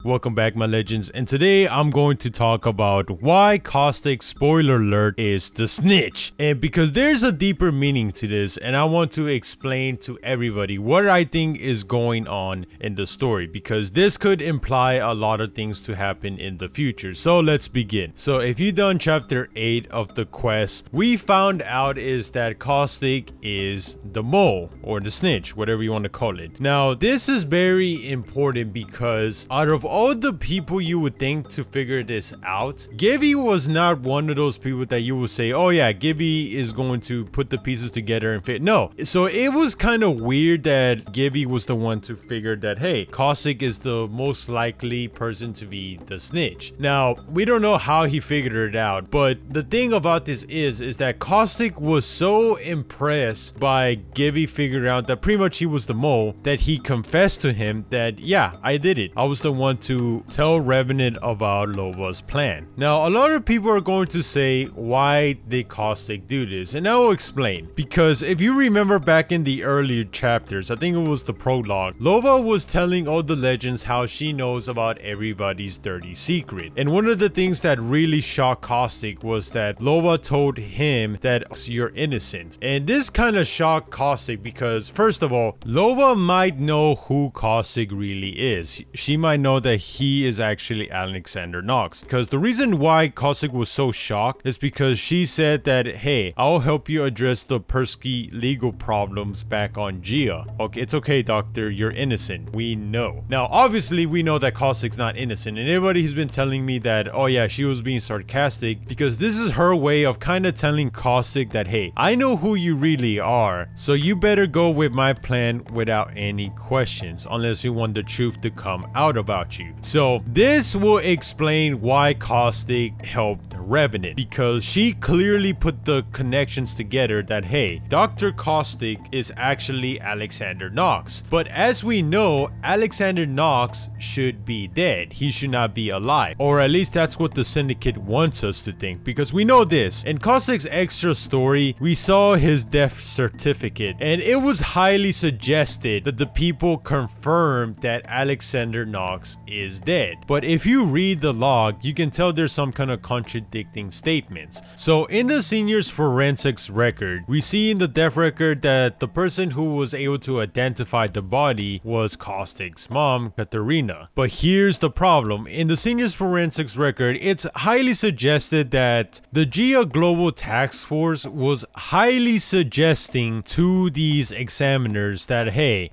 Welcome back, my legends, and today I'm going to talk about why Caustic, spoiler alert, is the snitch. And because there's a deeper meaning to this, and I want to explain to everybody what I think is going on in the story, because this could imply a lot of things to happen in the future. So let's begin. So if you've done chapter 8 of the quest, we found out is that Caustic is the mole, or the snitch, whatever you want to call it. Now this is very important because out of all the people you would think to figure this out, Gibby was not one of those people that you would say, oh yeah, Gibby is going to put the pieces together and fit. No. So it was kind of weird that Gibby was the one to figure that, hey, Caustic is the most likely person to be the snitch. Now, we don't know how he figured it out, but the thing about this is that Caustic was so impressed by Gibby figuring out that pretty much he was the mole that he confessed to him that, yeah, I did it. I was the one to tell Revenant about Lova's plan. Now, a lot of people are going to say, why did Caustic do this? And I will explain. Because if you remember back in the earlier chapters, I think it was the prologue, Lova was telling all the legends how she knows about everybody's dirty secret. And one of the things that really shocked Caustic was that Lova told him that you're innocent. And this kind of shocked Caustic because, first of all, Lova might know who Caustic really is. She might know that he is actually Alexander Knox, because the reason why Caustic was so shocked is because she said that, hey, I'll help you address the Persky legal problems back on Gia. Okay, it's okay, doctor, you're innocent, we know. Now obviously we know that Caustic's not innocent, and everybody has been telling me that, oh yeah, she was being sarcastic, because this is her way of kind of telling Caustic that, hey, I know who you really are, so you better go with my plan without any questions, unless you want the truth to come out about you. So this will explain why Caustic helped Revenant, because she clearly put the connections together that, hey, Dr. Caustic is actually Alexander Knox. But as we know, Alexander Knox should be dead. He should not be alive, or at least that's what the Syndicate wants us to think, because we know this. In Caustic's extra story, we saw his death certificate, and it was highly suggested that the people confirmed that Alexander Knox is dead. But if you read the log, you can tell there's some kind of contradicting statements. So in the senior's forensics record, we see in the death record that the person who was able to identify the body was Caustic's mom, Katerina. But here's the problem. In the senior's forensics record, it's highly suggested that the Gia Global Task Force was highly suggesting to these examiners that, hey,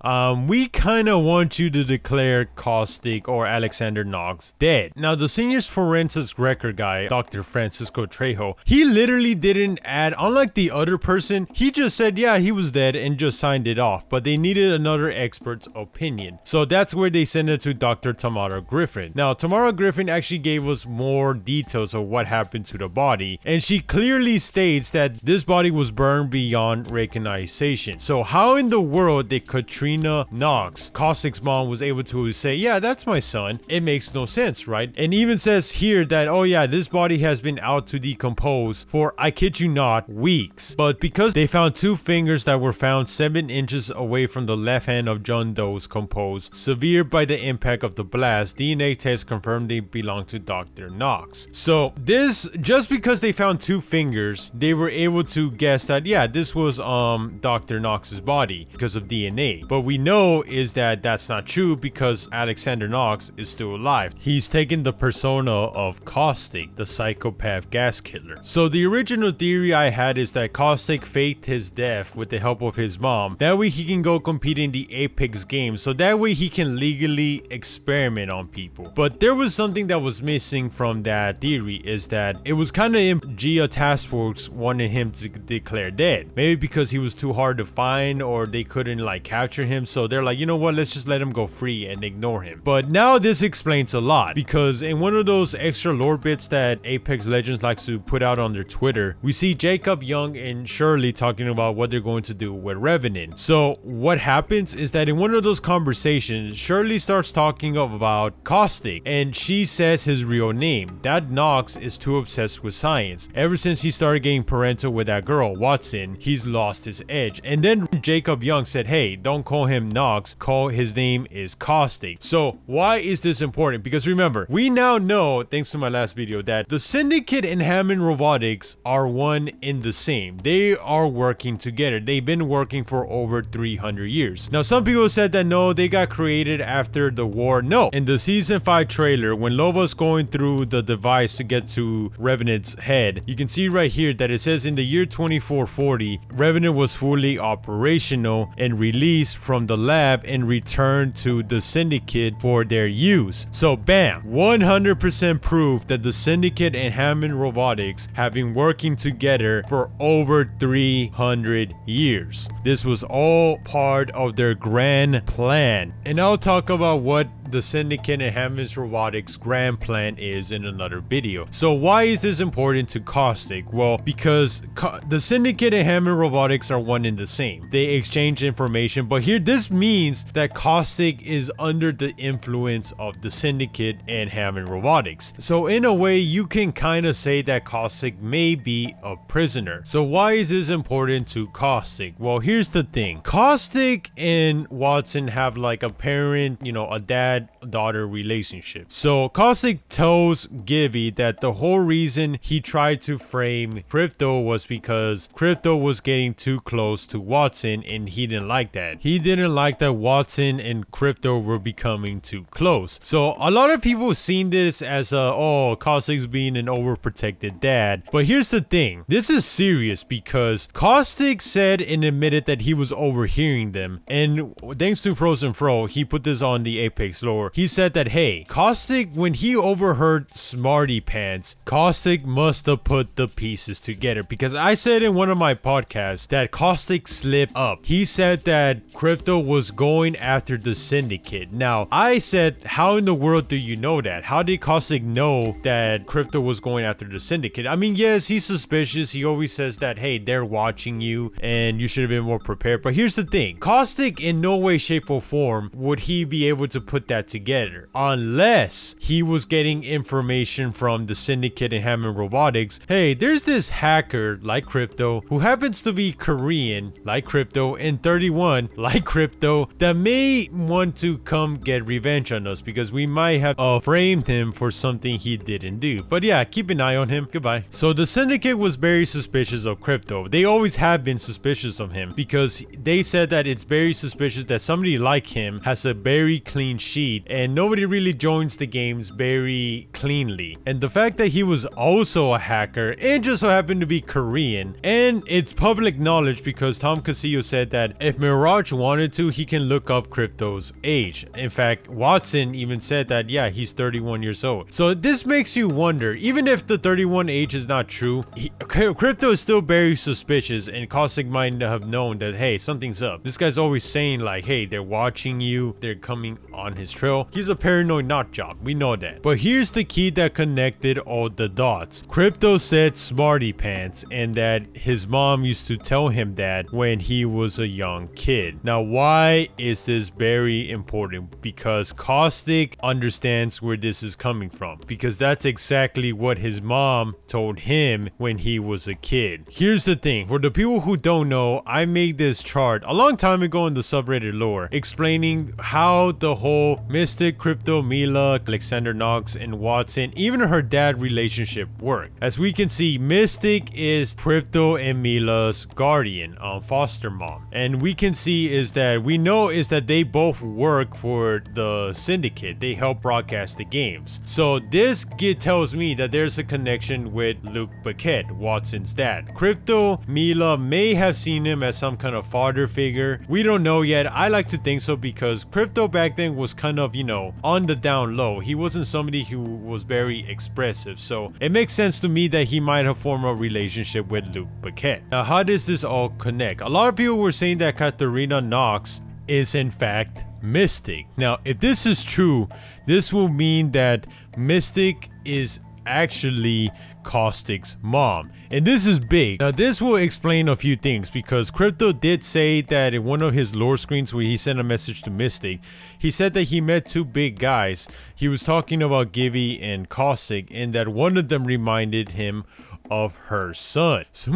we kind of want you to declare Caustic or Alexander Knox dead. Now, the senior's forensics record guy, Dr. Francisco Trejo, he literally didn't add, unlike the other person, he just said, yeah, he was dead and just signed it off, but they needed another expert's opinion. So that's where they sent it to Dr. Tamara Griffin. Now, Tamara Griffin actually gave us more details of what happened to the body, and she clearly states that this body was burned beyond recognition. So how in the world did Katrina Knox, Caustic's mom, was able to say, yeah, that's my son? It makes no sense, right? And even says here that, oh yeah, this body has been out to decompose for, I kid you not, weeks. But because they found two fingers that were found 7 inches away from the left hand of John Doe's composed, severe by the impact of the blast, DNA tests confirmed they belong to Dr. Knox. So this, just because they found 2 fingers, they were able to guess that, yeah, this was Dr. Knox's body because of DNA. But we know is that that's not true, because Alexander Knox is still alive. He's taken the persona of Caustic, the psychopath gas killer. So the original theory I had is that Caustic faked his death with the help of his mom. That way he can go compete in the Apex games, so that way he can legally experiment on people. But there was something that was missing from that theory, is that it was kind of Gia Task Force wanted him to declare dead. Maybe because he was too hard to find, or they couldn't like capture him, so they're like, you know what, let's just let him go free and ignore him. But now this explains a lot, because in one of those extra lore bits that Apex Apex Legends likes to put out on their Twitter, we see Jacob Young and Shirley talking about what they're going to do with Revenant. So what happens is that in one of those conversations, Shirley starts talking about Caustic, and she says his real name, that Nox is too obsessed with science. Ever since he started getting parental with that girl, Watson, he's lost his edge. And then Jacob Young said, hey, don't call him Nox, his name is Caustic. So why is this important? Because remember, we now know, thanks to my last video, that the Syndicate and Hammond Robotics are one in the same. They are working together. They've been working for over 300 years. Now, some people said that no, they got created after the war. No, in the season 5 trailer, when Lova's going through the device to get to Revenant's head, you can see right here that it says in the year 2440, Revenant was fully operational and released from the lab and returned to the Syndicate for their use. So bam, 100% proof that the Syndicate and Hammond Robotics have been working together for over 300 years. This was all part of their grand plan. And I'll talk about what the Syndicate and Hammond Robotics grand plan is in another video. So why is this important to Caustic? Well, because the Syndicate and Hammond Robotics are one in the same. They exchange information, but here this means that Caustic is under the influence of the Syndicate and Hammond Robotics. So in a way, you can kind of say that Caustic may be a prisoner. So why is this important to Caustic? Well, here's the thing. Caustic and Watson have like a parent, you know, a dad-daughter relationship. So Caustic tells Gibby that the whole reason he tried to frame Crypto was because Crypto was getting too close to Watson, and he didn't like that. He didn't like that Watson and Crypto were becoming too close. So a lot of people seen this as oh, Caustic's being an overprotected dad. But here's the thing. This is serious because Caustic said and admitted that he was overhearing them. And thanks to Frozen Fro, he put this on the Apex lore. He said that, hey, Caustic, when he overheard Smarty Pants, Caustic must have put the pieces together. Because I said in one of my podcasts that Caustic slipped up. He said that Crypto was going after the Syndicate. Now, I said, how in the world do you know that? How did Caustic know that Crypto was going after the Syndicate? I mean, yes, he's suspicious. He always says that, hey, they're watching you and you should have been more prepared. But here's the thing. Caustic, in no way, shape, or form would he be able to put that together unless he was getting information from the Syndicate and Hammond Robotics. Hey, there's this hacker like Crypto who happens to be Korean like Crypto and 31 like Crypto that may want to come get revenge on us because we might have framed him for something he didn't do. But yeah, keep an eye on him. Goodbye. So the Syndicate was very suspicious of Crypto. They always have been suspicious of him because they said that it's very suspicious that somebody like him has a very clean sheet and nobody really joins the games very cleanly. And the fact that he was also a hacker and just so happened to be Korean, and it's public knowledge because Tom Casillo said that if Mirage wanted to, he can look up Crypto's age. In fact, Watson even said that, yeah, he's 31 years old. So this makes you wonder, even if the 31 age is not true, Crypto is still very suspicious, and Caustic might have known that, hey, something's up. This guy's always saying like, hey, they're watching you, they're coming on his trail. He's a paranoid nut job, we know that. But here's the key that connected all the dots. Crypto said Smarty Pants and that his mom used to tell him that when he was a young kid. Now, why is this very important? Because Caustic understands where this is coming from, because that's exactly what his mom told him when he was a kid. Here's the thing, for the people who don't know, I made this chart a long time ago in the subreddit lore explaining how the whole Mystic, Crypto, Mila, Alexander Knox, and Watson, even her dad relationship work. As we can see, Mystic is Crypto and Mila's guardian, foster mom. And we can see is that they both work for the Syndicate. They help broadcast the games. So this tells me that there's a connection with Luke Paquette, Watson's dad. Crypto, Mila may have seen him as some kind of father figure. We don't know yet. I like to think so because Crypto back then was kind of, you know, on the down low. He wasn't somebody who was very expressive. So it makes sense to me that he might have formed a relationship with Luke Paquette. Now, how does this all connect? A lot of people were saying that Katarina Knox is in fact Mystic. Now, if this is true, this will mean that Mystic is actually Caustic's mom. And this is big. Now this will explain a few things, because Crypto did say that in one of his lore screens where he sent a message to Mystic, he said that he met two big guys. He was talking about Gibby and Caustic, and that one of them reminded him of her son. So,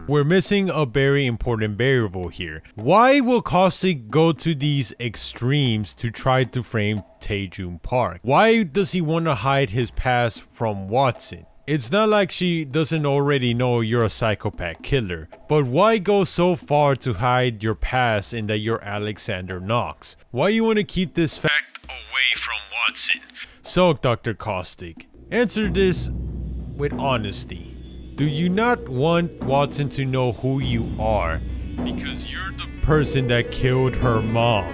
we're missing a very important variable here. Why will Caustic go to these extremes to try to frame Taejun Park? Why does he want to hide his past from Watson? It's not like she doesn't already know you're a psychopath killer, but why go so far to hide your past and that you're Alexander Knox? Why you want to keep this fact away from Watson? So, Dr. Caustic, answer this with honesty. Do you not want Watson to know who you are? Because you're the person that killed her mom.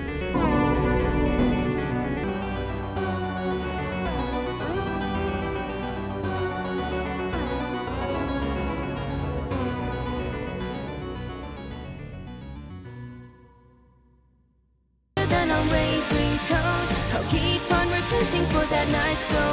I'll keep on repenting for that night so